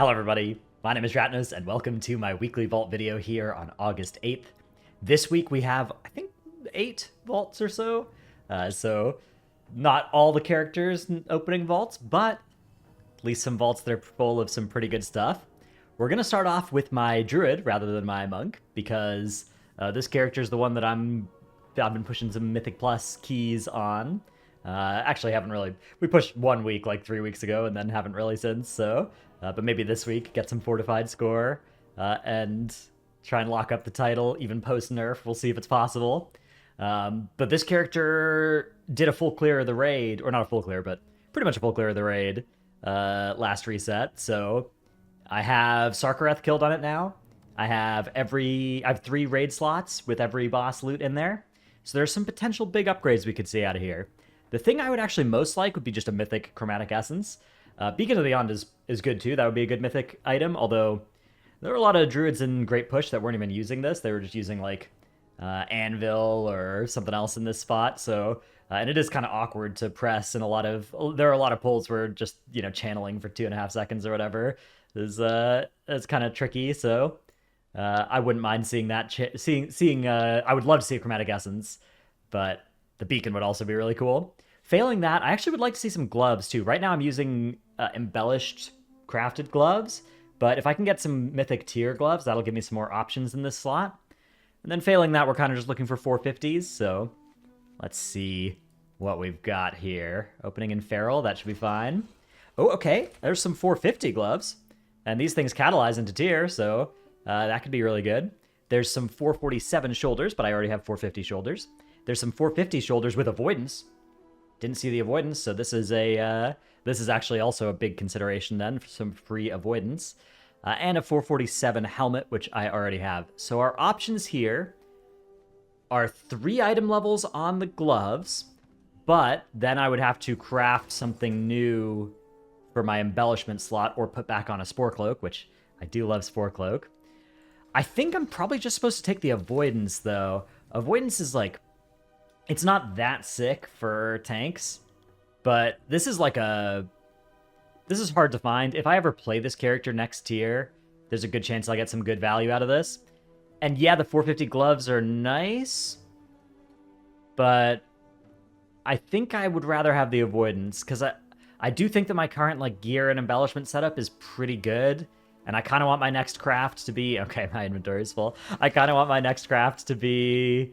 Hello everybody, my name is Ratnos and welcome to my weekly vault video here on August 8th. This week we have, I think, 8 vaults or so. So not all the characters opening vaults, but at least some vaults that are full of some pretty good stuff. We're going to start off with my Druid rather than my Monk because this character is the one that I've been pushing some Mythic Plus keys on. Actually haven't really, we pushed 1 week like 3 weeks ago and then haven't really since, so but maybe this week get some fortified score and try and lock up the title even post nerf. We'll see if it's possible. But this character did a full clear of the raid, or not a full clear, but pretty much a full clear of the raid last reset. So I have Sarkareth killed on it now. I have 3 raid slots with every boss loot in there. So there's some potential big upgrades we could see out of here. The thing I would actually most like would be just a mythic chromatic essence. Beacon of the Beyond is good too. That would be a good mythic item, although there were a lot of druids in Great Push that weren't even using this. They were just using like Anvil or something else in this spot. So and it is kind of awkward to press, and there are a lot of pulls where just, you know, channeling for 2.5 seconds or whatever is kind of tricky. So I wouldn't mind seeing that. I would love to see a chromatic essence, but the beacon would also be really cool. Failing that, I actually would like to see some gloves too. Right now I'm using embellished crafted gloves, but if I can get some mythic tier gloves, that'll give me some more options in this slot. And then failing that, we're kind of just looking for 450s, so let's see what we've got here. Opening in Feral, that should be fine. Oh, okay, there's some 450 gloves, and these things catalyze into tier, so that could be really good. There's some 447 shoulders, but I already have 450 shoulders. There's some 450 shoulders with avoidance. Didn't see the avoidance, so this is actually also a big consideration then for some free avoidance. And a 447 helmet, which I already have. So our options here are 3 item levels on the gloves, but then I would have to craft something new for my embellishment slot or put back on a Spore Cloak, which I do love Spore Cloak. I think I'm probably just supposed to take the avoidance, though. Avoidance is like, it's not that sick for tanks, but this is hard to find. If I ever play this character next tier, there's a good chance I'll get some good value out of this. And yeah, the 450 gloves are nice, but I think I would rather have the avoidance, because I do think that my current like gear and embellishment setup is pretty good, and I kind of want my next craft to be... Okay, my inventory is full. I kind of want my next craft to be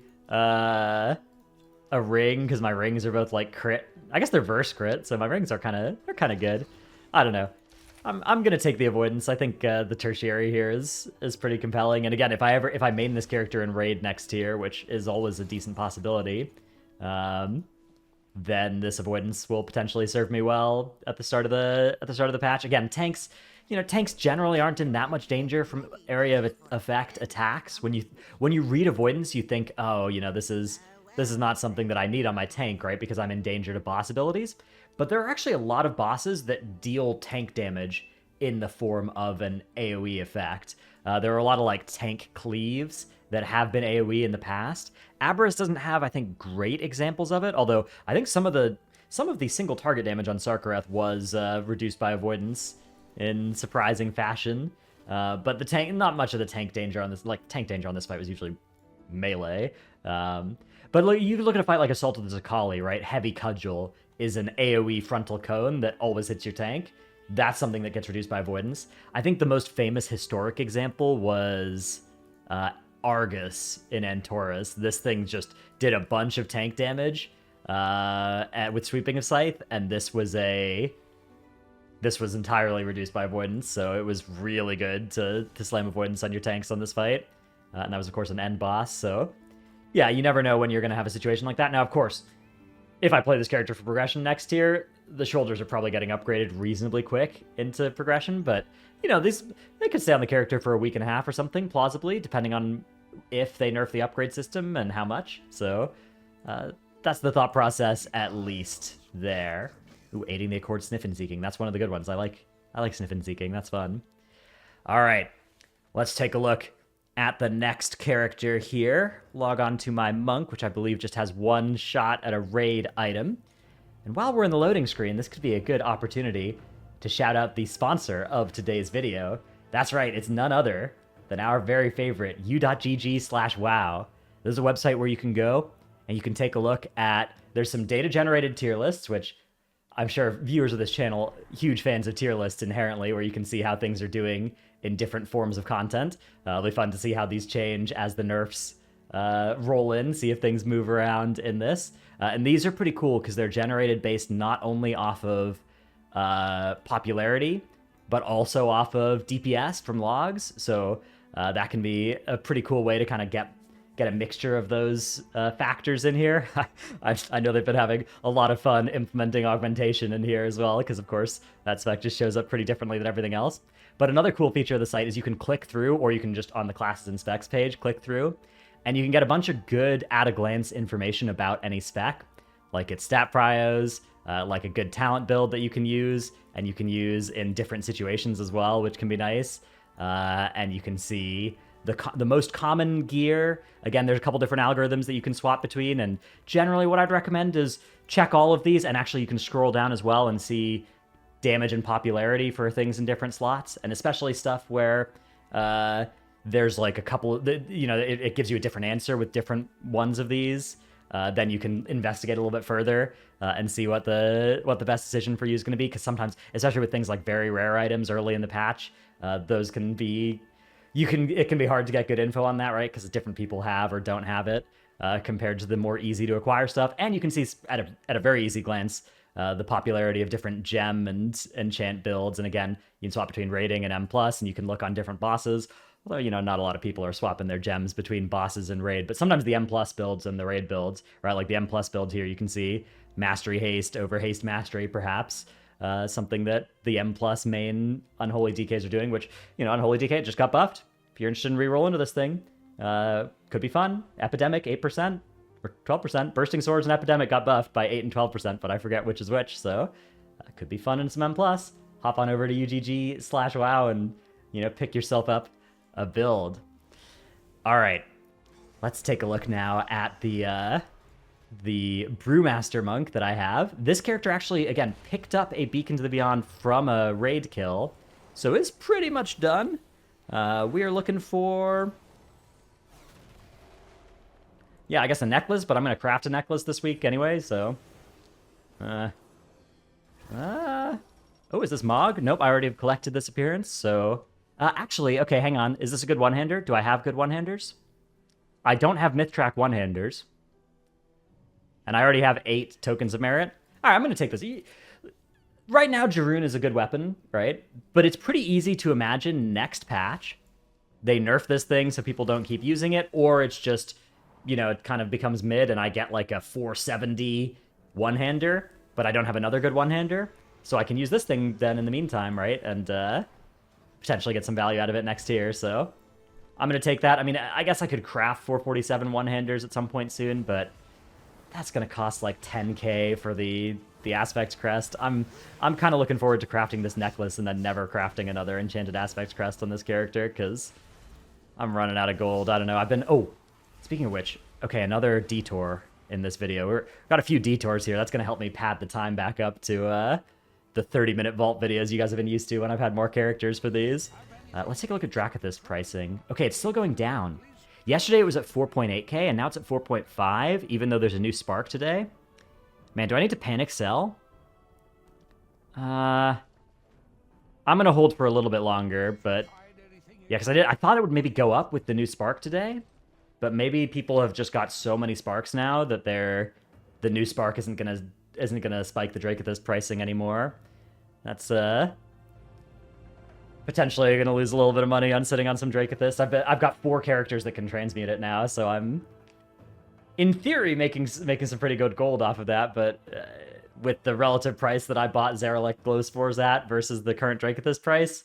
a ring, because my rings are both like crit. I guess they're verse crit, so my rings are kind of good. I don't know. I'm gonna take the avoidance. I think the tertiary here is pretty compelling. And again, if I main this character in raid next tier, which is always a decent possibility, then this avoidance will potentially serve me well at the start of the patch. Again, tanks generally aren't in that much danger from area of effect attacks. When you read avoidance, you think, oh, you know, this is not something that I need on my tank, right? Because I'm endangered of boss abilities. But there are actually a lot of bosses that deal tank damage in the form of an AoE effect. There are a lot of like tank cleaves that have been AoE in the past. Aberrus doesn't have, I think, great examples of it, although I think some of the single target damage on Sarkareth was reduced by avoidance in surprising fashion. But the tank, not much of the tank danger on this, like tank danger on this fight was usually melee. But look, you look at a fight like Assault of the Zakali, right? Heavy Cudgel is an AoE frontal cone that always hits your tank. That's something that gets reduced by avoidance. I think the most famous historic example was Argus in Antorus. This thing just did a bunch of tank damage with Sweeping of Scythe, and this was entirely reduced by avoidance, so it was really good to slam avoidance on your tanks on this fight. And that was, of course, an end boss, so... Yeah, you never know when you're going to have a situation like that. Now, of course, if I play this character for progression next tier, the shoulders are probably getting upgraded reasonably quick into progression, but, you know, they could stay on the character for a week and a half or something, plausibly, depending on if they nerf the upgrade system and how much. So, that's the thought process, at least, there. Ooh, aiding the Accord Sniff and Seeking. That's one of the good ones. I like Sniff and Seeking. That's fun. All right, let's take a look at the next character here. Log on to my Monk, which I believe just has 1 shot at a raid item. And while we're in the loading screen, this could be a good opportunity to shout out the sponsor of today's video. That's right, it's none other than our very favorite u.gg/wow. This is a website where you can go and you can take a look at, there's some data-generated tier lists, which I'm sure viewers of this channel, huge fans of tier lists inherently, where you can see how things are doing in different forms of content. It'll be fun to see how these change as the nerfs roll in, see if things move around in this. And these are pretty cool because they're generated based not only off of popularity, but also off of DPS from logs. So that can be a pretty cool way to kind of get a mixture of those factors in here. I know they've been having a lot of fun implementing augmentation in here as well, because of course that spec just shows up pretty differently than everything else. But another cool feature of the site is you can click through, or you can just on the classes and specs page, click through, and you can get a bunch of good at-a-glance information about any spec, like its stat prios, like a good talent build that you can use, and you can use in different situations as well, which can be nice. And you can see the most common gear. Again, there's a couple different algorithms that you can swap between, and generally what I'd recommend is check all of these, and actually you can scroll down as well and see damage and popularity for things in different slots, and especially stuff where there's like a couple, it gives you a different answer with different ones of these. Then you can investigate a little bit further and see what the best decision for you is going to be, because sometimes, especially with things like very rare items early in the patch, those can be, it can be hard to get good info on that, right? Because different people have or don't have it compared to the more easy to acquire stuff. And you can see at a very easy glance the popularity of different gem and enchant builds. And again, you can swap between raiding and M+, and you can look on different bosses. Although, not a lot of people are swapping their gems between bosses and raid, but sometimes the M+ builds and the raid builds, right? Like the M+ build here, you can see Mastery Haste over Haste Mastery, perhaps. Something that the M+ main Unholy DKs are doing, which, Unholy DK just got buffed. If you're interested in re-roll into this thing, could be fun. Epidemic, 8%, or 12%. Bursting Swords and Epidemic got buffed by 8 and 12%, but I forget which is which, so could be fun in some M+. Hop on over to UGG/WoW and, pick yourself up a build. All right, let's take a look now at the Brewmaster Monk that I have. This character actually, again, picked up a Beacon to the Beyond from a raid kill, so it's pretty much done. We are looking for, I guess a necklace, but I'm going to craft a necklace this week anyway, so. Oh, is this Mog? Nope, I already have collected this appearance, so. Actually, okay, hang on. Is this a good one-hander? Do I have good one-handers? I don't have Myth-Track one-handers. And I already have 8 tokens of merit. All right, I'm going to take this. Right now, Jaroon is a good weapon, right? But it's pretty easy to imagine next patch, they nerf this thing so people don't keep using it, or it's just, it kind of becomes mid and I get like a 470 one-hander, but I don't have another good one-hander. So I can use this thing then in the meantime, right? And, potentially get some value out of it next tier, so I'm going to take that. I mean, I guess I could craft 447 one-handers at some point soon, but that's going to cost like 10k for the Aspect Crest. I'm kind of looking forward to crafting this necklace and then never crafting another Enchanted Aspect Crest on this character, because I'm running out of gold. I don't know. Oh, speaking of which, okay, another detour in this video. We've got a few detours here. That's going to help me pad the time back up to the 30-minute vault videos you guys have been used to when I've had more characters for these. Let's take a look at Drakathis pricing. Okay, it's still going down. Yesterday it was at 4.8k, and now it's at 4.5, even though there's a new Spark today. Man, do I need to panic sell? I'm going to hold for a little bit longer, but yeah, because I thought it would maybe go up with the new Spark today, but maybe people have just got so many Sparks now that the new Spark isn't gonna spike the Drakathis pricing anymore. That's potentially gonna lose a little bit of money on sitting on some Drakathis. I've got 4 characters that can transmute it now, so I'm in theory making some pretty good gold off of that. But with the relative price that I bought Zeralek Glow Spores at versus the current Drakathis price,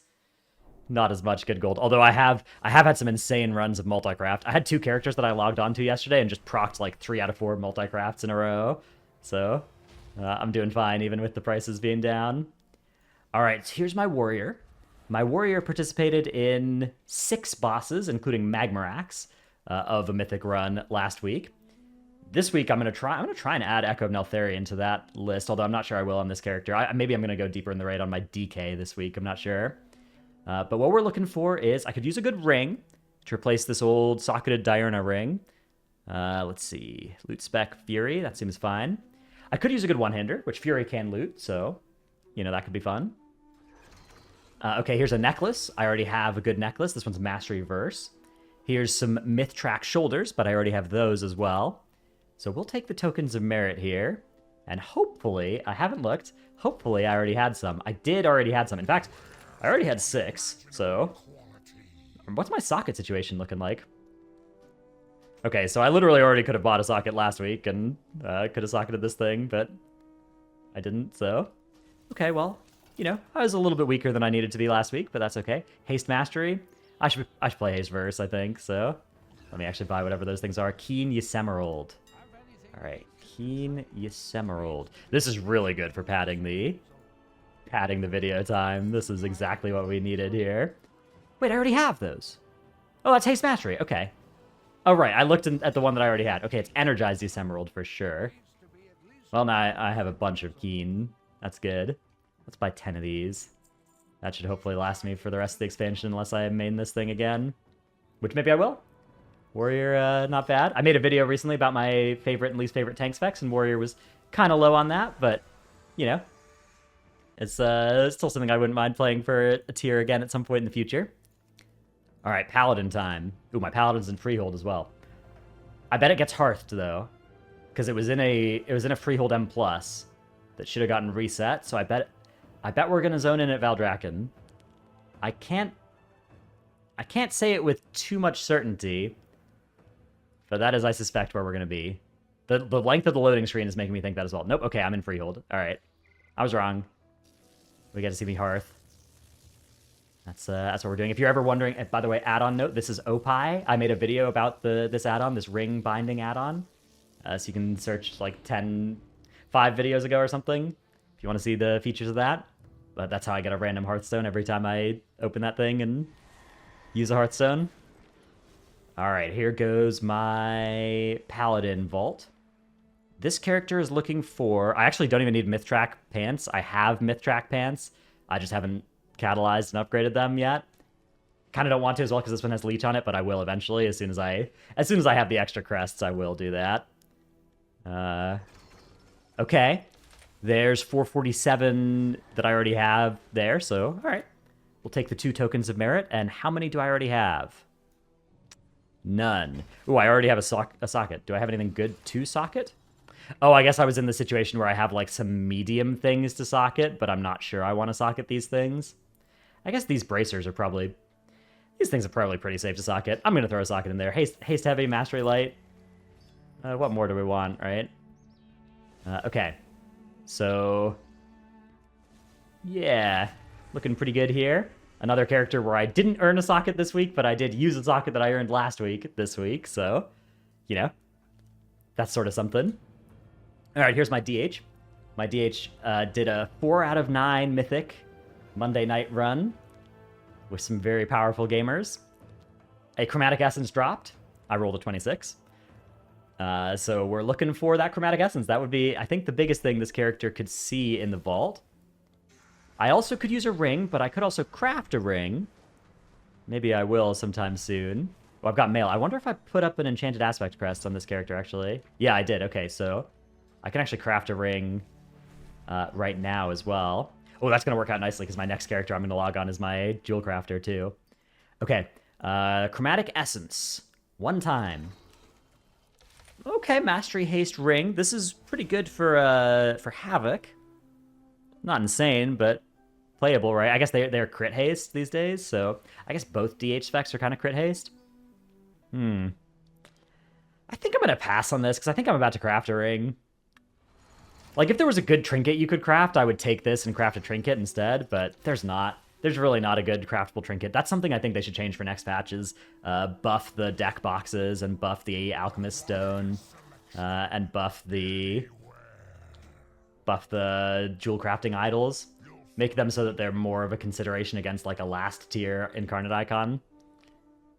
not as much good gold. Although I have had some insane runs of multi-craft. I had 2 characters that I logged onto yesterday and just procced like 3 out of 4 multi-crafts in a row. So I'm doing fine, even with the prices being down. All right, so here's my warrior. My warrior participated in 6 bosses, including Magmarax, of a mythic run last week. This week I'm gonna try and add Echo of Nelthari into that list, although I'm not sure I will on this character. Maybe I'm gonna go deeper in the raid on my DK this week. I'm not sure. But what we're looking for is I could use a good ring to replace this old socketed Diurna ring. Let's see, loot spec Fury. That seems fine. I could use a good one-hander, which Fury can loot, so that could be fun. Okay, here's a necklace. I already have a good necklace. This one's Mastery Verse. Here's some Myth Track shoulders, but I already have those as well. So we'll take the tokens of merit here. And hopefully, I haven't looked, hopefully I already had some. I did already had some. In fact, I already had 6, so... What's my socket situation looking like? Okay, so I literally already could have bought a socket last week and could have socketed this thing, but I didn't, so... Okay, well, I was a little bit weaker than I needed to be last week, but that's okay. Haste Mastery. I should play Haste Verse, I think, so... Let me actually buy whatever those things are. Keen Yssemerald. Alright, Keen Yssemerald. This is really good for padding the video time. This is exactly what we needed here. Wait, I already have those. Oh, that's Haste Mastery. Okay. Oh, right. I looked at the one that I already had. Okay, it's Energized Yssemerald for sure. Well, now I have a bunch of Keen. That's good. Let's buy 10 of these. That should hopefully last me for the rest of the expansion unless I main this thing again. Which maybe I will. Warrior, not bad. I made a video recently about my favorite and least favorite tank specs, and Warrior was kind of low on that, but, it's still something I wouldn't mind playing for a tier again at some point in the future. All right, Paladin time. Ooh, my Paladin's in Freehold as well. I bet it gets Hearthed, though, because it was in a Freehold M+ that should have gotten reset, so I bet we're going to zone in at Valdrakken. I can't say it with too much certainty, but that is, I suspect, where we're going to be. The length of the loading screen is making me think that as well. Nope, okay, I'm in Freehold. All right. I was wrong. We get to see me Hearth. That's what we're doing. If you're ever wondering, by the way, add-on note, this is Opie. I made a video about this add-on, this ring binding add-on. So you can search like 5 videos ago or something if you want to see the features of that. But that's how I get a random Hearthstone every time I open that thing and use a Hearthstone. All right, here goes my Paladin Vault. This character is looking for... I actually don't even need Myth Track pants. I have Myth Track pants. I just haven't catalyzed and upgraded them yet. Kind of don't want to as well because this one has Leech on it, but I will eventually. As soon as I have the extra crests, I will do that. Okay. There's 447 that I already have there, so all right. We'll take the 2 tokens of merit, and how many do I already have? None. Ooh, I already have a socket. Do I have anything good to socket? Oh, I guess I was in the situation where I have like some medium things to socket, but I'm not sure I want to socket these things. I guess these bracers are probably... These things are probably pretty safe to socket. I'm going to throw a socket in there. Haste Heavy, Mastery Light. What more do we want, right? Okay. So... Yeah. Looking pretty good here. Another character where I didn't earn a socket this week, but I did use a socket that I earned last week, this week. So, that's sort of something. All right, here's my DH. My DH did a 4 out of 9 Mythic Monday night run with some very powerful gamers. A Chromatic Essence dropped. I rolled a 26. So we're looking for that Chromatic Essence. That would be, I think, the biggest thing this character could see in the vault. I also could use a ring, but I could also craft a ring. Maybe I will sometime soon. Oh, I've got mail. I wonder if I put up an Enchanted Aspect crest on this character, actually. Yeah, I did. Okay, so I can actually craft a ring right now as well. Oh, that's going to work out nicely because my next character I'm going to log on is my Jewel Crafter, too. Okay, Chromatic Essence. 1 time. Okay, Mastery Haste Ring. This is pretty good for Havoc. Not insane, but playable, right? I guess they're crit haste these days, so I guess both DH specs are kind of crit haste. I think I'm going to pass on this because I think I'm about to craft a ring. Like, if there was a good trinket you could craft, I would take this and craft a trinket instead, but there's not. There's really not a good craftable trinket. That's something I think they should change for next patches. Buff the deck boxes and buff the Alchemist Stone and buff the jewel crafting idols. Make them so that they're more of a consideration against like a last tier incarnate icon.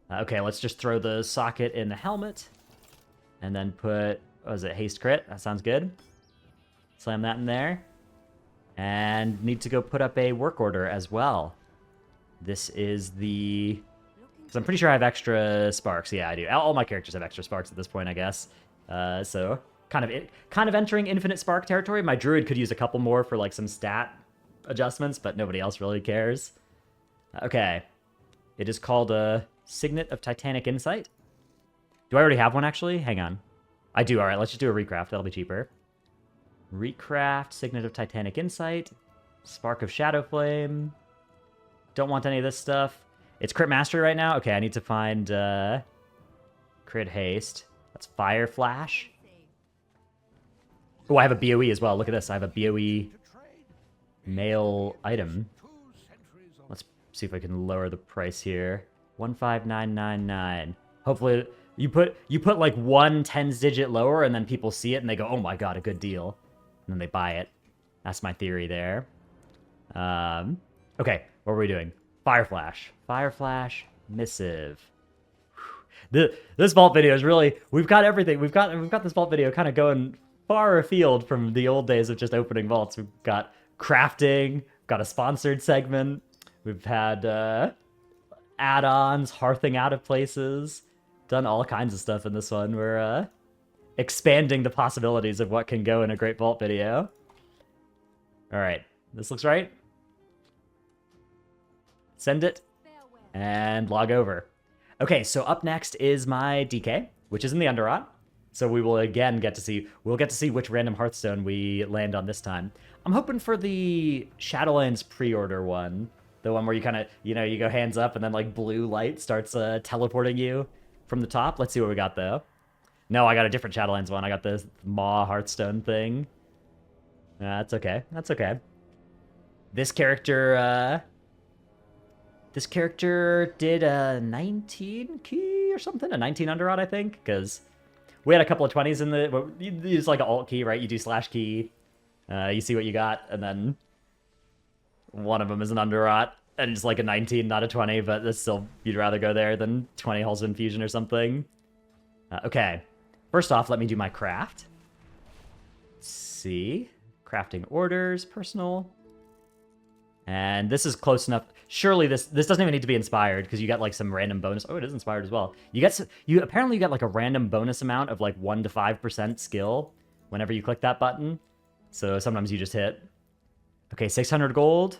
Okay, let's just throw the socket in the helmet. And then put... what was it, haste crit? That sounds good. Slam that in there. And need to go put up a work order as well. This is the... Because I'm pretty sure I have extra sparks. Yeah, I do. All my characters have extra sparks at this point, I guess. So kind of entering infinite spark territory. My druid could use a couple more for like some stat adjustments, but nobody else really cares. Okay. It is called a Signet of Titanic Insight. Do I already have one, actually? Hang on. I do. All right, let's just do a recraft. That'll be cheaper. Recraft, Signet of Titanic Insight, Spark of Shadow Flame. Don't want any of this stuff. It's crit mastery right now. Okay, I need to find crit haste. That's fire flash. Oh, I have a BOE as well. Look at this. I have a BOE male item. Let's see if I can lower the price here. 15999. Hopefully you put like one tens digit lower and then people see it and they go, "Oh my god, a good deal." And then they buy it. That's my theory there. Okay, what are we doing? Fire Flash. Fire Flash, Missive. This vault video is really... We've got everything. We've got this vault video kind of going far afield from the old days of just opening vaults. We've got crafting, got a sponsored segment. We've had add-ons, hearthing out of places. Done all kinds of stuff in this one. We're expanding the possibilities of what can go in a great vault video. All right, this looks right. Send it and log over. Okay, so up next is my DK, which is in the Underrot. So we will again get to see, we'll get to see which random Hearthstone we land on this time. I'm hoping for the Shadowlands pre-order one. The one where you kind of, you know, you go hands up and then like blue light starts teleporting you from the top. Let's see what we got though. No, I got a different Shadowlands one. I got this Maw Hearthstone thing. That's okay. That's okay. This character did a 19 key or something, a 19 Underrot, I think, because we had a couple of 20s in the... Well, you use like an alt key, right? You do slash key, you see what you got, and then one of them is an Underrot, and it's like a 19, not a 20, but that's still, you'd rather go there than 20 Halls of Infusion or something. Okay, first off, let me do my craft. Let's see. Crafting orders, personal. And this is close enough. Surely this doesn't even need to be inspired because you got like some random bonus. Oh, it is inspired as well. Apparently you got like a random bonus amount of like 1 to 5% skill whenever you click that button. So sometimes you just hit. Okay, 600 gold.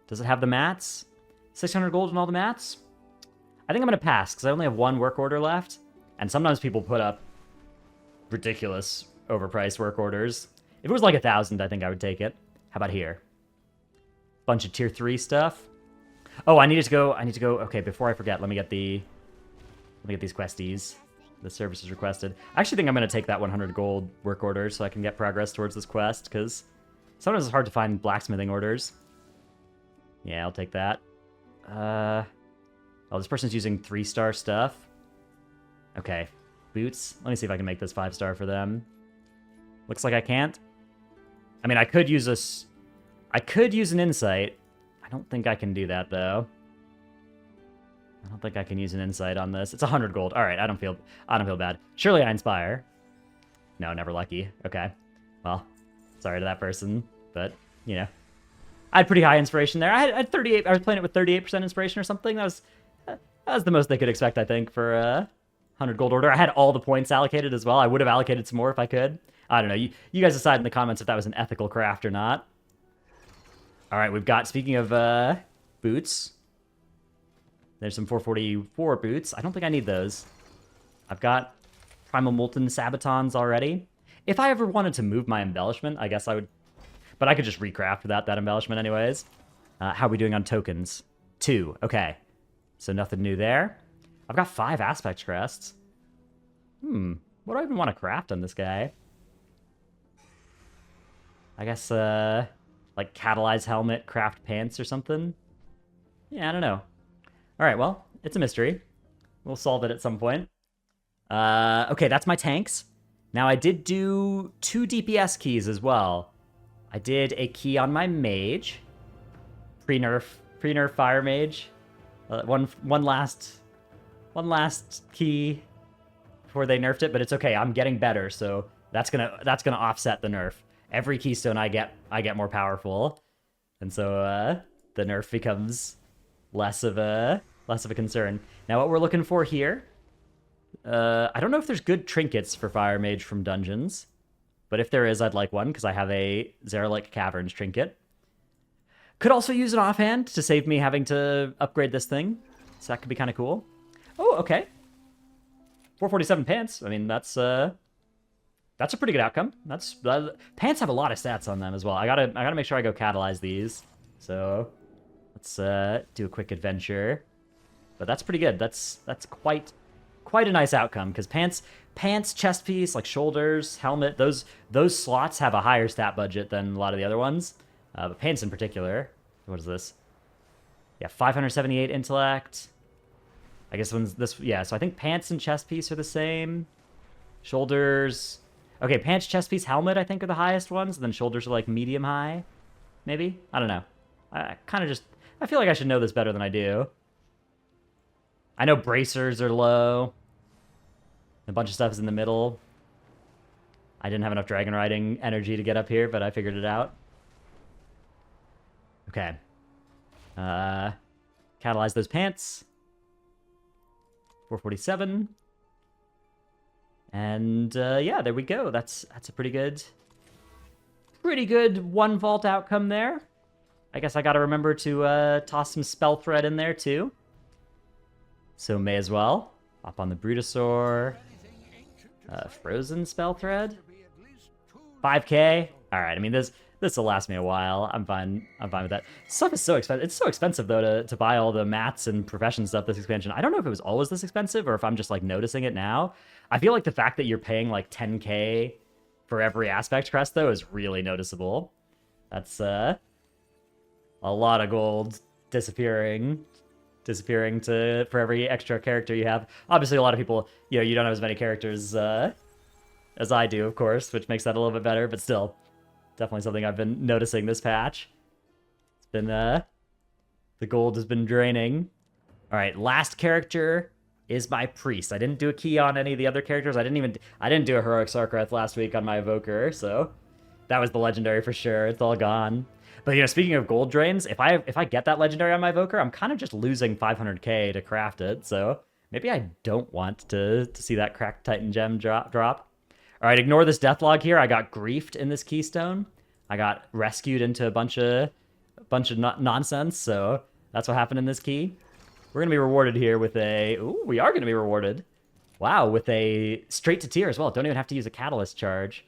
Does it have the mats? 600 gold and all the mats? I think I'm gonna pass because I only have one work order left. And sometimes people put up ridiculous overpriced work orders. If it was like 1,000, I think I would take it. How about here? Bunch of tier 3 stuff. Oh, I need to go. Okay, before I forget, let me get these questies. The service is requested. I actually think I'm going to take that 100 gold work order so I can get progress towards this quest, because sometimes it's hard to find blacksmithing orders. Yeah, I'll take that. Oh, this person's using 3-star stuff. Okay, boots. Let me see if I can make this 5-star for them. Looks like I can't. I mean, I could use an insight. I don't think I can do that, though. I don't think I can use an insight on this. It's 100 gold. All right, I don't feel bad. Surely I inspire. No, never lucky. Okay. Well, sorry to that person, but, you know. I had pretty high inspiration there. I had 38. I was playing it with 38% inspiration or something. That was the most they could expect, I think, for a 100 gold order. I had all the points allocated as well. I would have allocated some more if I could. I don't know. You guys decide in the comments if that was an ethical craft or not. All right, we've got, speaking of boots, there's some 444 boots. I don't think I need those. I've got Primal Molten Sabatons already. If I ever wanted to move my embellishment, I guess I would, but I could just recraft without that embellishment anyways. How are we doing on tokens? 2, okay. So nothing new there. I've got 5 Aspect Crests. What do I even want to craft on this guy? I guess, like Catalyze Helmet, Craft Pants or something? Yeah, I don't know. Alright, well, it's a mystery. We'll solve it at some point. Okay, that's my tanks. Now, I did do 2 DPS keys as well. I did a key on my mage. Pre-nerf fire mage. One last key before they nerfed it, but it's okay. I'm getting better, so That's gonna offset the nerf. Every keystone I get more powerful, and so the nerf becomes less of a concern. Now what we're looking for here, I don't know if there's good trinkets for Fire Mage from dungeons, but if there is, I'd like one because I have a Zeralik Caverns trinket. Could also use an offhand to save me having to upgrade this thing, so that could be kind of cool. Oh, okay. 447 pants. I mean, that's a pretty good outcome. Pants have a lot of stats on them as well. I gotta make sure I go catalyze these. So let's do a quick adventure. But that's pretty good. That's quite a nice outcome because pants, chest piece, like shoulders, helmet, those slots have a higher stat budget than a lot of the other ones. But pants in particular. What is this? Yeah, 578 intellect. I guess yeah, so I think pants and chest piece are the same. Shoulders. Okay, pants, chest piece, helmet, I think are the highest ones. And then shoulders are like medium high. Maybe? I don't know. I feel like I should know this better than I do. I know bracers are low. A bunch of stuff is in the middle. I didn't have enough dragon riding energy to get up here, but I figured it out. Okay. Catalyze those pants. 447. And yeah, there we go. That's a pretty good one vault outcome there. I guess I gotta remember to toss some spell thread in there too. So may as well. Hop on the Brutosaur. Frozen spell thread. 5k. All right. I mean, this will last me a while. I'm fine with that. Stuff is so expensive. It's so expensive though to buy all the mats and profession stuff this expansion. I don't know if it was always this expensive or if I'm just like noticing it now. I feel like the fact that you're paying like 10k for every aspect crest though is really noticeable. That's a lot of gold disappearing for every extra character you have. Obviously, a lot of people, you know, you don't have as many characters as I do, of course, which makes that a little bit better, but still, definitely something I've been noticing this patch. It's been, the gold has been draining. All right, last character is my priest. I didn't do a key on any of the other characters. I didn't do a heroic Sarkareth last week on my evoker, so that was the legendary for sure. It's all gone. But, you know, speaking of gold drains, if I get that legendary on my evoker, I'm kind of just losing 500k to craft it. So maybe I don't want to see that cracked Titan gem drop. All right, ignore this death log here. I got griefed in this keystone. I got rescued into a bunch of nonsense. So that's what happened in this key. We're gonna be rewarded here with we are gonna be rewarded. Wow, with a straight to tier as well. Don't even have to use a catalyst charge.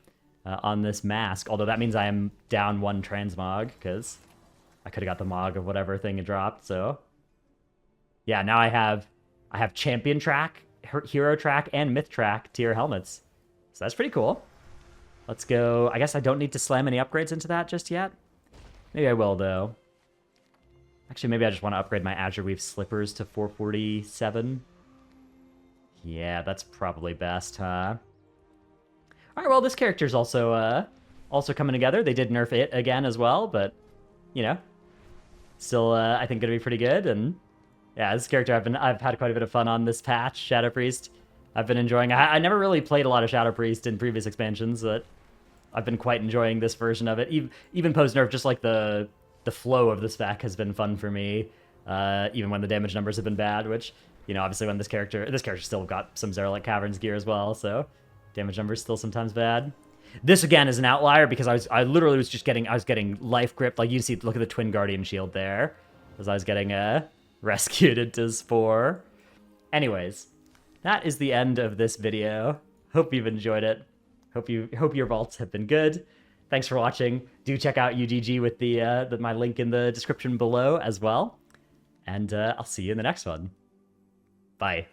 On this mask, although that means I am down one transmog because I could have got the mog of whatever thing it dropped. So yeah, now I have champion track, hero track, and myth track tier helmets. So that's pretty cool. Let's go. I guess I don't need to slam any upgrades into that just yet. Maybe I will though. Actually, maybe I just want to upgrade my Azure Weave slippers to 447. Yeah, that's probably best, huh? All right, well, this character's also coming together. They did nerf it again as well, but, you know, still, I think gonna be pretty good. And yeah, this character I've had quite a bit of fun on this patch. Shadow Priest, I've been enjoying. I never really played a lot of Shadow Priest in previous expansions, but I've been quite enjoying this version of it. Even post nerf, just like the flow of the spec has been fun for me. Even when the damage numbers have been bad, which, you know, obviously when this character still got some Zeralik Caverns gear as well, so. Damage numbers still sometimes bad. This again is an outlier because I literally was just getting life gripped. Like you see, look at the Twin Guardian shield there, as I was getting rescued into Spore. Anyways, that is the end of this video. Hope you've enjoyed it. Hope your vaults have been good. Thanks for watching. Do check out UGG with my link in the description below as well. And I'll see you in the next one. Bye.